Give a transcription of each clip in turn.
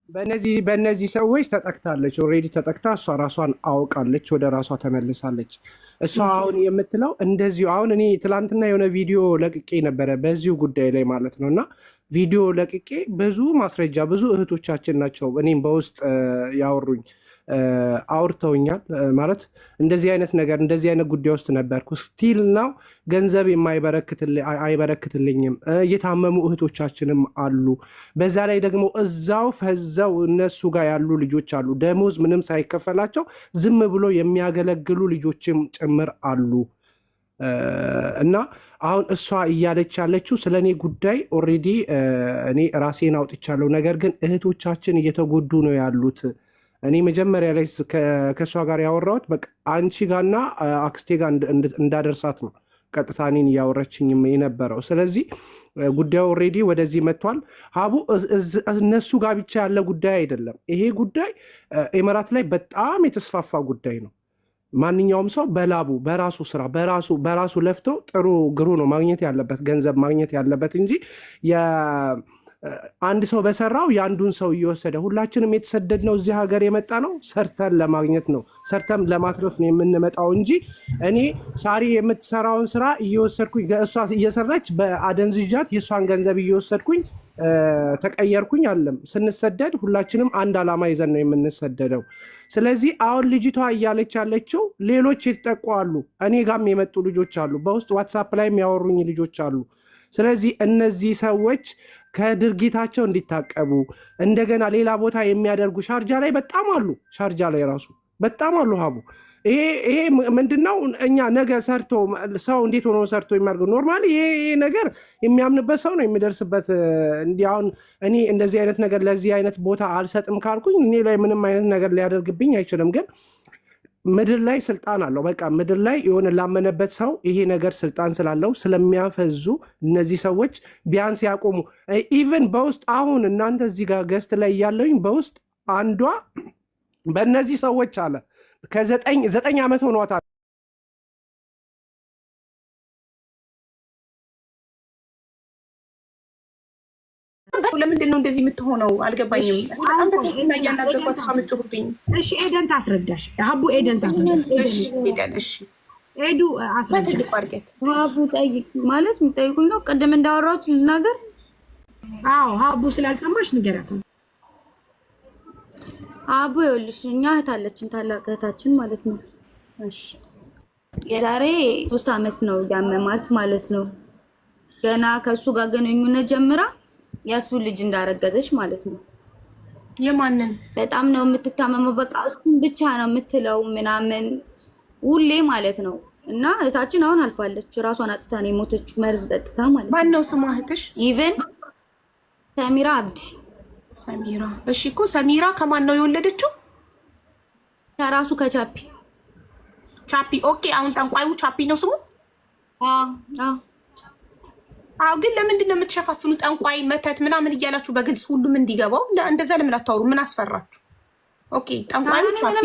በእነዚህ ሰዎች ተጠቅታለች። ኦልሬዲ ተጠቅታ እሷ ራሷን አውቃለች፣ ወደ ራሷ ተመልሳለች። እሷ አሁን የምትለው እንደዚሁ አሁን እኔ ትላንትና የሆነ ቪዲዮ ለቅቄ ነበረ በዚሁ ጉዳይ ላይ ማለት ነው። እና ቪዲዮ ለቅቄ ብዙ ማስረጃ ብዙ እህቶቻችን ናቸው እኔም በውስጥ ያወሩኝ አውርተውኛል። ማለት እንደዚህ አይነት ነገር እንደዚህ አይነት ጉዳይ ውስጥ ነበርኩ። ስቲል ነው ገንዘብ አይበረክትልኝም። እየታመሙ እህቶቻችንም አሉ። በዛ ላይ ደግሞ እዛው ፈዘው እነሱ ጋር ያሉ ልጆች አሉ። ደሞዝ ምንም ሳይከፈላቸው ዝም ብሎ የሚያገለግሉ ልጆችም ጭምር አሉ። እና አሁን እሷ እያለች ያለችው ስለ እኔ ጉዳይ ኦልሬዲ እኔ ራሴን አውጥቻለሁ። ነገር ግን እህቶቻችን እየተጎዱ ነው ያሉት። እኔ መጀመሪያ ላይ ከእሷ ጋር ያወራሁት በቃ አንቺ ጋርና አክስቴ ጋር እንዳደርሳት ነው ቀጥታ እኔን እያወረችኝ የነበረው። ስለዚህ ጉዳዩ ኦልሬዲ ወደዚህ መጥቷል። ሀቡ እነሱ ጋር ብቻ ያለ ጉዳይ አይደለም። ይሄ ጉዳይ ኤምራት ላይ በጣም የተስፋፋ ጉዳይ ነው። ማንኛውም ሰው በላቡ በራሱ ስራ በራሱ ለፍቶ ጥሩ ግሩ ነው ማግኘት ያለበት ገንዘብ ማግኘት ያለበት እንጂ አንድ ሰው በሰራው የአንዱን ሰው እየወሰደ ሁላችንም የተሰደድነው እዚህ ሀገር የመጣ ነው ሰርተን ለማግኘት ነው፣ ሰርተን ለማትረፍ ነው የምንመጣው እንጂ እኔ ሳሪ የምትሰራውን ስራ እየወሰድኩኝ እሷ እየሰራች በአደንዝዣት የእሷን ገንዘብ እየወሰድኩኝ ተቀየርኩኝ አለም። ስንሰደድ ሁላችንም አንድ ዓላማ ይዘን ነው የምንሰደደው። ስለዚህ አሁን ልጅቷ እያለች ያለችው ሌሎች የተጠቁ አሉ፣ እኔ ጋም የመጡ ልጆች አሉ፣ በውስጥ ዋትሳፕ ላይ የሚያወሩኝ ልጆች አሉ። ስለዚህ እነዚህ ሰዎች ከድርጊታቸው እንዲታቀቡ እንደገና ሌላ ቦታ የሚያደርጉ ሻርጃ ላይ በጣም አሉ። ሻርጃ ላይ ራሱ በጣም አሉ። ሀቡ ይሄ ምንድነው? እኛ ነገ ሰርቶ ሰው እንዴት ሆኖ ሰርቶ የሚያደርገው ኖርማሊ ይሄ ነገር የሚያምንበት ሰው ነው የሚደርስበት። እንዲህ አሁን እኔ እንደዚህ አይነት ነገር ለዚህ አይነት ቦታ አልሰጥም ካልኩኝ እኔ ላይ ምንም አይነት ነገር ሊያደርግብኝ አይችልም። ግን ምድር ላይ ስልጣን አለው። በቃ ምድር ላይ የሆነ ላመነበት ሰው ይሄ ነገር ስልጣን ስላለው ስለሚያፈዙ እነዚህ ሰዎች ቢያንስ ያቆሙ። ኢቨን በውስጥ አሁን እናንተ እዚህ ጋር ገስት ላይ እያለሁኝ በውስጥ አንዷ በእነዚህ ሰዎች አለ ከ9 ዓመት ሆኗታል። ለምንድን ነው እንደዚህ የምትሆነው? አልገባኝም። እያናገርኳት እሷ የምትጮህብኝ። እሺ ኤደን ታስረዳሽ። ሀቡ ኤደን ታስረዳሽ። እሺ ኤዱ አስረዳሽ። ሀቡ ጠይቅ ማለት የምጠይቁኝ ነው። ቅድም እንዳወራሁት ልናገር። አዎ ሀቡ ስላልሰማሽ ንገራት። ሀቡ ይኸውልሽ እኛ እህት አለችን፣ ታላቅ እህታችን ማለት ነው። እሺ የዛሬ 3 ዓመት ነው ያመማት ማለት ነው። ገና ከሱ ጋር ግንኙነት ጀምራ የሱ ልጅ እንዳረገዘች ማለት ነው። የማንን በጣም ነው የምትታመመው። በቃ እሱን ብቻ ነው የምትለው ምናምን ሁሌ ማለት ነው። እና እህታችን አሁን አልፋለች። ራሷን አጥታ ነው የሞተችው፣ መርዝ ጠጥታ ማለት ነው። ማን ነው ስሟ እህትሽ? ኢቭን ሰሚራ አብዲ። ሰሚራ እሺ እኮ ሰሚራ ከማን ነው የወለደችው? ከራሱ ከቻፒ። ቻፒ ኦኬ። አሁን ጠንቋዩ ቻፒ ነው ስሙ? አዎ ግን ለምንድን ነው የምትሸፋፍኑ? ጠንቋይ መተት ምናምን እያላችሁ በግልጽ ሁሉም እንዲገባው እንደዛ ለምን አታወሩ? ምን አስፈራችሁ? ኦኬ ጠንቋዩ ቻፒ።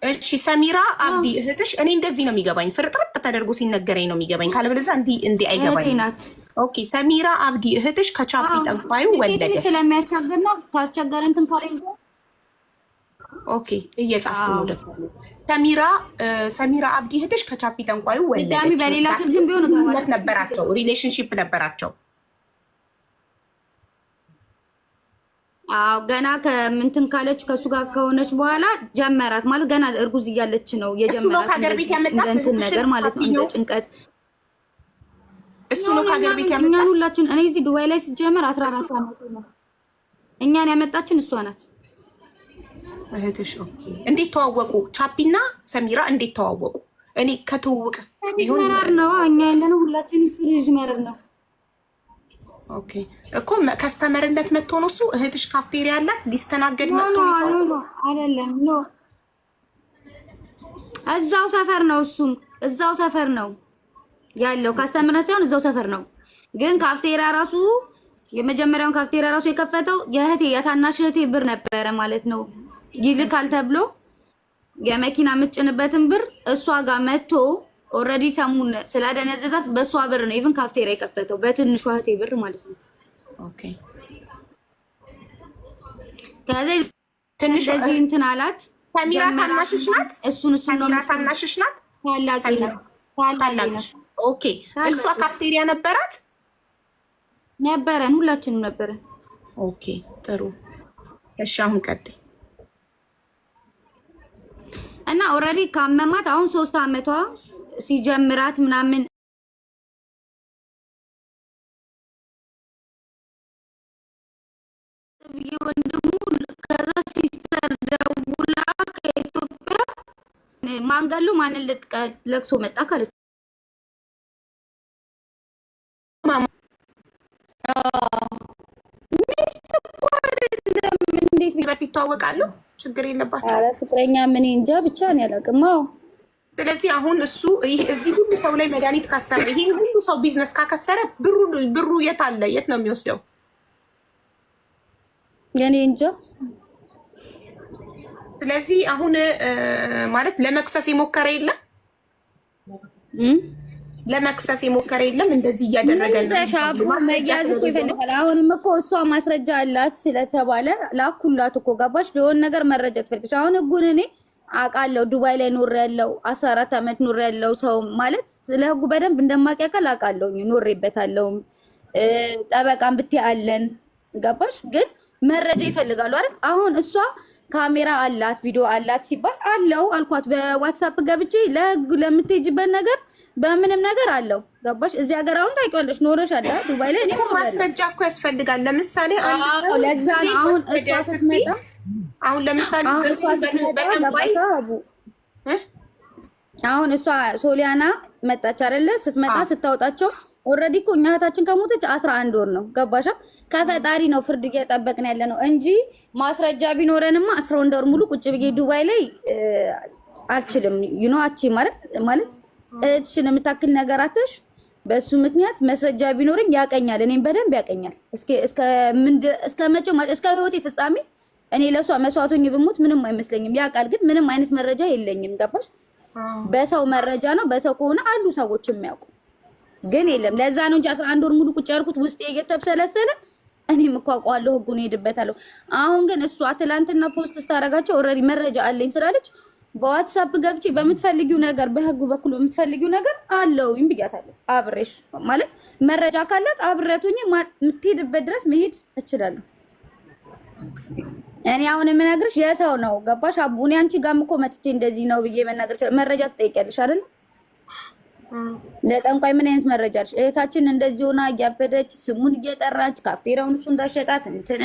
እሺ ሰሚራ አብዲ እህትሽ። እኔ እንደዚህ ነው የሚገባኝ፣ ፍርጥርጥ ተደርጎ ሲነገረኝ ነው የሚገባኝ። ካለበለዚያ እንዲህ አይገባኝ። ኦኬ ሰሚራ አብዲ እህትሽ ከቻፒ ጠንቋዩ ወለደች። ስለሚያስቸግር ነው ታስቸገረ እንትን ካለኝ። ኦኬ እየጻፍኩ ነው ደግሞ። ሰሚራ አብዲ እህትሽ ከቻፒ ጠንቋዩ ወለደች። ዳሚ በሌላ ስልክም ቢሆን ነበራቸው፣ ሪሌሽንሺፕ ነበራቸው። አዎ ገና ከምንትን ካለች ከሱ ጋር ከሆነች በኋላ ጀመራት ማለት ገና እርጉዝ እያለች ነው የጀመራት እንትን ነገር ማለት ነው። እንደ ጭንቀት እሱ ነው ከሀገር ቤት ያመጣት። እኛን ሁላችን እኔ እዚህ ዱባይ ላይ ሲጀመር 14 ዓመት ነው። እኛን ያመጣችን እሷ ናት እህትሽ። ኦኬ እንዴት ተዋወቁ? ቻፒና ሰሚራ እንዴት ተዋወቁ? እኔ ከተዋወቀ ይሆናል ነው እኛ ያለነው ሁላችን ፍሪጅ መረር ነው። ኦኬ እኮ ከስተመርነት መጥቶ ነው እሱ። እህትሽ ካፍቴሪያ አላት ሊስተናገድ መጥቶ ነው አይደለም? ኖ እዛው ሰፈር ነው፣ እሱም እዛው ሰፈር ነው ያለው። ካስተመር ሳይሆን እዛው ሰፈር ነው። ግን ካፍቴሪያ ራሱ የመጀመሪያውን ካፍቴሪያ ራሱ የከፈተው የእህቴ የታናሽ እህቴ ብር ነበረ ማለት ነው። ይልካል ተብሎ የመኪና የምትጭንበትን ብር እሷ ጋር መጥቶ ኦልሬዲ ሰሙን ስላደነዘዛት በእሷ ብር ነው ኢቭን ካፍቴሪያ የከፈተው በትንሿ እህቴ ብር ማለት ነው። ኦኬ ከዛ ትንሽ እንደዚህ እንትን አላት። ሰሚራ ታናሽሽ ናት? እሱን ነው ሰሚራ ታናሽሽ ናት? ታላቅሽ። ኦኬ። እሷ ካፍቴሪያ ነበራት? ነበረን፣ ሁላችንም ነበረን። ኦኬ ጥሩ። እሺ አሁን ቀጥይ። እና ኦልሬዲ ካመማት አሁን 3 አመቷ ሲጀምራት ምናምን ወንድሙ ከዛ ሲስተር ደውላ ከኢትዮጵያ ማንገሉ ማንን ለቅሶ መጣ ካለች እንዴት ቢበርስ ይተዋወቃሉ? ችግር የለባቸው። ኧረ ፍቅረኛ ምን እንጃ ብቻ ነው ያላቅም። ስለዚህ አሁን እሱ እዚህ ሁሉ ሰው ላይ መድኃኒት ካሰረ ይሄን ሁሉ ሰው ቢዝነስ ካከሰረ ብሩ የት አለ? የት ነው የሚወስደው? የኔ እንጃ። ስለዚህ አሁን ማለት ለመክሰስ የሞከረ የለም ለመክሰስ የሞከረ የለም። እንደዚህ እያደረገ ነው። መያዝ እኮ ይፈልጋል። አሁንም እኮ እሷ ማስረጃ አላት ስለተባለ ላኩላት እኮ ገባሽ? ለሆነ ነገር መረጃ ትፈልግሽ። አሁን ህጉን እኔ አውቃለሁ። ዱባይ ላይ ኖር ያለው 14 አመት ኖር ያለው ሰው ማለት ስለ ህጉ በደንብ እንደማውቂያከል አውቃለሁ። ኖሬበታለሁ። ጠበቃም ብትይ አለን ገባሽ? ግን መረጃ ይፈልጋሉ አይደል? አሁን እሷ ካሜራ አላት ቪዲዮ አላት ሲባል አለው አልኳት። በዋትስአፕ ገብቼ ለህግ ለምትሄጂበት ነገር በምንም ነገር አለው ገባሽ? እዚህ ሀገር አሁን ታውቂዋለሽ ኖረሽ አለ ዱባይ ላይ እኔ ማስረጃ እኮ ያስፈልጋል። ለምሳሌ ለዛ አሁን እሷ ስትመጣ አሁን ለምሳሌ አሁን እሷ ሶሊያና መጣች አይደለ? ስትመጣ ስታወጣቸው ኦልሬዲ እኮ እኛ እህታችን ከሞተች 11 ወር ነው ገባሻ? ከፈጣሪ ነው ፍርድ እየጠበቅን ያለ ነው እንጂ ማስረጃ ቢኖረንማ 11 ወር ሙሉ ቁጭ ብዬ ዱባይ ላይ አልችልም። ዩ ኖ አቺ ማለት እህትሽን የምታክል ነገር አትሽ። በሱ ምክንያት መስረጃ ቢኖርኝ ያቀኛል፣ እኔም በደንብ ያቀኛል። እስከ መቼው እስከ ህይወቴ ፍጻሜ እኔ ለሷ መስዋዕቱኝ ብሞት ምንም አይመስለኝም። ያውቃል፣ ግን ምንም አይነት መረጃ የለኝም ገባሽ? በሰው መረጃ ነው። በሰው ከሆነ አሉ ሰዎች የሚያውቁ ግን የለም። ለዛ ነው እንጂ 11 ወር ሙሉ ቁጭ ያልኩት ውስጤ እየተብሰለሰለ እኔም እኮ አውቀዋለሁ ህጉን ሄድበታለሁ። አሁን ግን እሷ ትላንትና ፖስት ስታደርጋቸው ኦልሬዲ መረጃ አለኝ ስላለች በዋትስአፕ ገብቼ በምትፈልጊው ነገር በህጉ በኩል በምትፈልጊው ነገር አለውኝ ብያታለሁ። አብሬሽ ማለት መረጃ ካላት አብረቱኝ የምትሄድበት ድረስ መሄድ እችላለሁ። እኔ አሁን የምነግርሽ የሰው ነው ገባሽ? አቡኔ አንቺ ጋርም እኮ መጥቼ እንደዚህ ነው ብዬ መናገር ይችላል። መረጃ ትጠይቂያለሽ አይደል? ለጠንቋይ ምን አይነት መረጃ አለሽ? እህታችን እንደዚህ ሆና እያበደች ስሙን እየጠራች ካፍቴራውን እሱ እንዳሸጣት እንትን